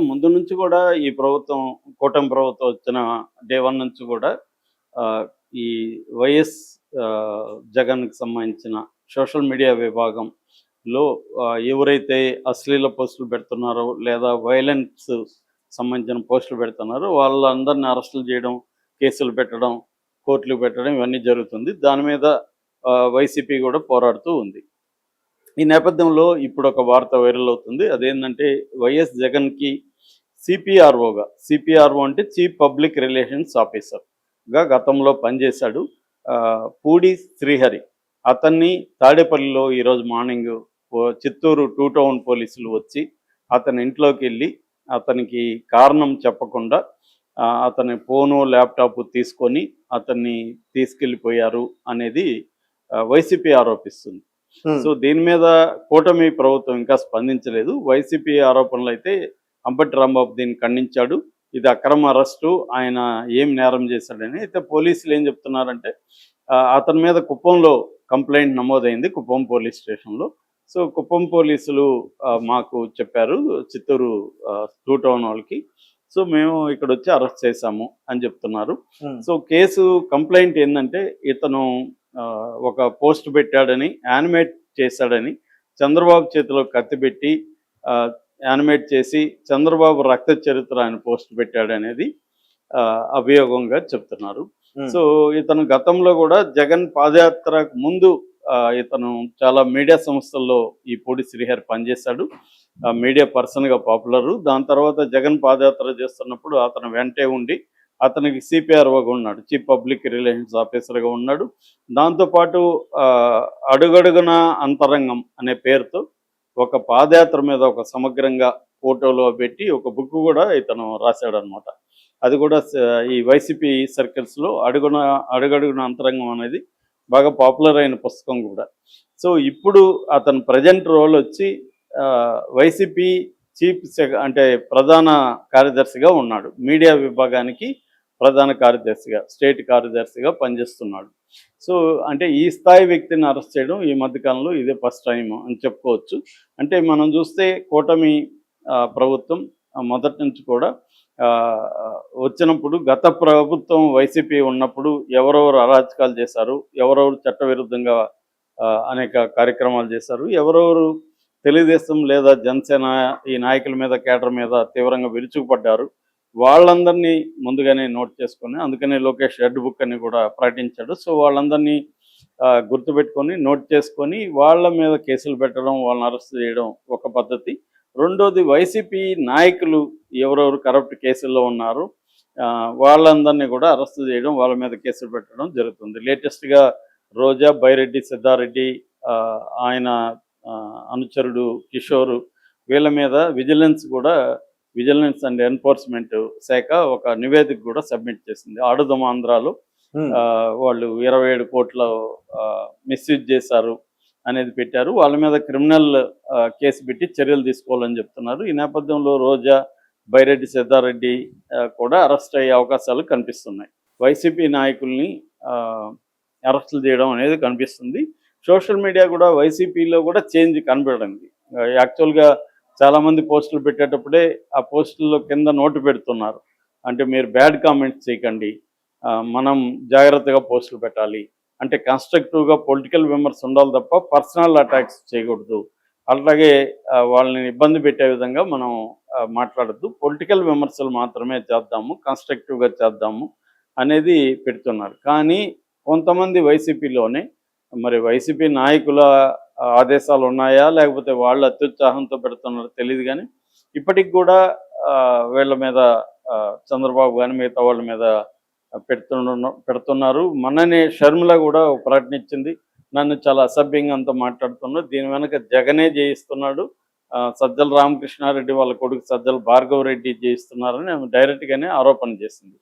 ముందు నుంచి కూడా ఈ ప్రభుత్వం, కూటమి ప్రభుత్వం వచ్చిన డే 1 నుంచి కూడా ఆహ్, ఈ వైఎస్ జగన్‌కి సంబంధించిన సోషల్ మీడియా విభాగంలో ఎవరైతే అశ్లీల పోస్టులు పెడుతున్నారో, లేదా వైలెన్స్ సంబంధించిన పోస్టులు పెడుతున్నారో వాళ్ళందరిని అరెస్టులు చేయడం, కేసులు పెట్టడం, కోర్టులు పెట్టడం ఇవన్నీ జరుగుతుంది. దాని మీద వైసీపీ కూడా పోరాడుతూ ఉంది. ఈ నేపథ్యంలో ఇప్పుడు ఒక వార్త వైరల్ అవుతుంది. అదేంటంటే వైఎస్ జగన్‌కి సిపిఆర్ఓ అంటే చీఫ్ పబ్లిక్ రిలేషన్స్ ఆఫీసర్‌గా గతంలో పనిచేశాడు. పూడి శ్రీహరి అతన్ని తాడేపల్లిలో ఈరోజు మార్నింగ్ చిత్తూరు 2 టౌన్ పోలీసులు వచ్చి అతని ఇంట్లోకి వెళ్ళి అతనికి కారణం చెప్పకుండా అతని ఫోను, ల్యాప్‌టాప్ తీసుకొని అతన్ని తీసుకెళ్ళిపోయారు అనేది వైసీపీ ఆరోపిస్తుంది. సో దీని మీద కూటమి ప్రభుత్వం ఇంకా స్పందించలేదు. వైసీపీ ఆరోపణలు అయితే అంబటి రాంబాబు దీన్ని ఖండించాడు. ఇది అక్రమ అరెస్టు, ఆయన ఏం నేరం చేశాడని. అయితే పోలీసులు ఏం చెప్తున్నారంటే అతని మీద కుప్పంలో కంప్లైంట్ నమోదైంది, కుప్పం పోలీస్ స్టేషన్లో. సో కుప్పం పోలీసులు మాకు చెప్పారు, చిత్తూరు 2 టౌన్ వాళ్ళకి. సో మేము ఇక్కడ వచ్చి అరెస్ట్ చేశాము అని చెప్తున్నారు. సో కేసు కంప్లైంట్ ఏంటంటే ఇతను ఒక పోస్ట్ పెట్టాడని, యానిమేట్ చేశాడని, చంద్రబాబు చేతిలో కత్తి పెట్టి యానిమేట్ చేసి చంద్రబాబు రక్త చరిత్ర ఆయన పోస్ట్ పెట్టాడనేది అభియోగంగా చెప్తున్నారు. సో ఇతను గతంలో కూడా జగన్ పాదయాత్రకు ముందు ఇతను చాలా మీడియా సంస్థల్లో ఈ పూడి శ్రీహరి పనిచేశాడు. మీడియా పర్సన్గా పాపులరు. దాని తర్వాత జగన్ పాదయాత్ర చేస్తున్నప్పుడు అతను వెంటే ఉండి అతనికి సిపిఆర్ఓగా ఉన్నాడు, చీఫ్ పబ్లిక్ రిలేషన్స్ ఆఫీసర్గా ఉన్నాడు. దాంతోపాటు అడుగడుగున అంతరంగం అనే పేరుతో ఒక పాదయాత్ర మీద ఒక సమగ్రంగా ఫోటోలో పెట్టి ఒక బుక్ కూడా ఇతను రాశాడనమాట. అది కూడా ఈ వైసీపీ సర్కిల్స్లో అడుగడుగున అంతరంగం అనేది బాగా పాపులర్ అయిన పుస్తకం కూడా. సో ఇప్పుడు అతను ప్రజెంట్ రోల్ వచ్చి వైసీపీ అంటే ప్రధాన కార్యదర్శిగా ఉన్నాడు. మీడియా విభాగానికి ప్రధాన కార్యదర్శిగా, స్టేట్ కార్యదర్శిగా పనిచేస్తున్నాడు. సో అంటే ఈ స్థాయి వ్యక్తిని అరెస్ట్ చేయడం ఈ మధ్యకాలంలో ఇదే ఫస్ట్ టైం అని చెప్పుకోవచ్చు. అంటే మనం చూస్తే కూటమి ప్రభుత్వం మొదటి నుంచి కూడా వచ్చినప్పుడు, గత ప్రభుత్వం వైసీపీ ఉన్నప్పుడు ఎవరెవరు అరాచకాలు చేశారు, ఎవరెవరు చట్టవిరుద్ధంగా అనేక కార్యక్రమాలు చేశారు, ఎవరెవరు తెలుగుదేశం లేదా జనసేన ఈ నాయకుల మీద, కేడర్ మీద తీవ్రంగా విరుచుకుపడ్డారు, వాళ్ళందరినీ ముందుగానే నోట్ చేసుకొని, అందుకనే లోకేష్ రెడ్ బుక్ అని కూడా ప్రకటించాడు. సో వాళ్ళందరినీ గుర్తుపెట్టుకొని నోట్ చేసుకొని వాళ్ళ మీద కేసులు పెట్టడం, వాళ్ళని అరెస్ట్ చేయడం ఒక పద్ధతి. రెండోది వైసీపీ నాయకులు ఎవరెవరు కరప్ట్ కేసుల్లో ఉన్నారు వాళ్ళందరినీ కూడా అరెస్ట్ చేయడం, వాళ్ళ మీద కేసులు పెట్టడం జరుగుతుంది. లేటెస్ట్గా రోజా, బైరెడ్డి, సిద్ధారెడ్డి, ఆయన అనుచరుడు కిషోర్, వీళ్ళ మీద విజిలెన్స్ అండ్ ఎన్ఫోర్స్మెంట్ శాఖ ఒక నివేదిక కూడా సబ్మిట్ చేసింది. ఆడుదమ ఆంధ్రాలో వాళ్ళు 27 కోట్ల మిస్యూజ్ చేశారు అనేది పెట్టారు. వాళ్ళ మీద క్రిమినల్ కేసు పెట్టి చర్యలు తీసుకోవాలని చెప్తున్నారు. ఈ నేపథ్యంలో రోజా, బైరెడ్డి, సిద్ధారెడ్డి కూడా అరెస్ట్ అయ్యే అవకాశాలు కనిపిస్తున్నాయి. వైసీపీ నాయకుల్ని అరెస్టులు చేయడం అనేది కనిపిస్తుంది. సోషల్ మీడియా కూడా వైసీపీలో కూడా చేంజ్ కనబడింది. యాక్చువల్గా చాలామంది పోస్టులు పెట్టేటప్పుడే ఆ పోస్టుల్లో కింద నోటు పెడుతున్నారు, అంటే మీరు బ్యాడ్ కామెంట్స్ చేయకండి, మనం జాగ్రత్తగా పోస్టులు పెట్టాలి, అంటే కన్స్ట్రక్టివ్గా పొలిటికల్ విమర్శ ఉండాలి తప్ప పర్సనల్ అటాక్స్ చేయకూడదు, అలాగే వాళ్ళని ఇబ్బంది పెట్టే విధంగా మనం మాట్లాడద్దు, పొలిటికల్ విమర్శలు మాత్రమే చేద్దాము, కన్స్ట్రక్టివ్గా చేద్దాము అనేది పెడుతున్నారు. కానీ కొంతమంది వైసీపీలోనే, మరి వైసీపీ నాయకుల ఆదేశాలు ఉన్నాయా లేకపోతే వాళ్ళు అత్యుత్సాహంతో పెడుతున్నారో తెలియదు, కానీ ఇప్పటికి కూడా వీళ్ళ మీద చంద్రబాబు కానీ మిగతా వాళ్ళ మీద పెడుతున్నారు. మొన్ననే షర్మిల కూడా ఒక ప్రకటన ఇచ్చింది, నన్ను చాలా అసభ్యంగా అంతా మాట్లాడుతున్నారు, దీని వెనక జగనే చేయిస్తున్నాడు, సజ్జల రామకృష్ణారెడ్డి వాళ్ళ కొడుకు సజ్జల భార్గవ రెడ్డి చేయిస్తున్నారని డైరెక్ట్గానే ఆరోపణ చేసింది.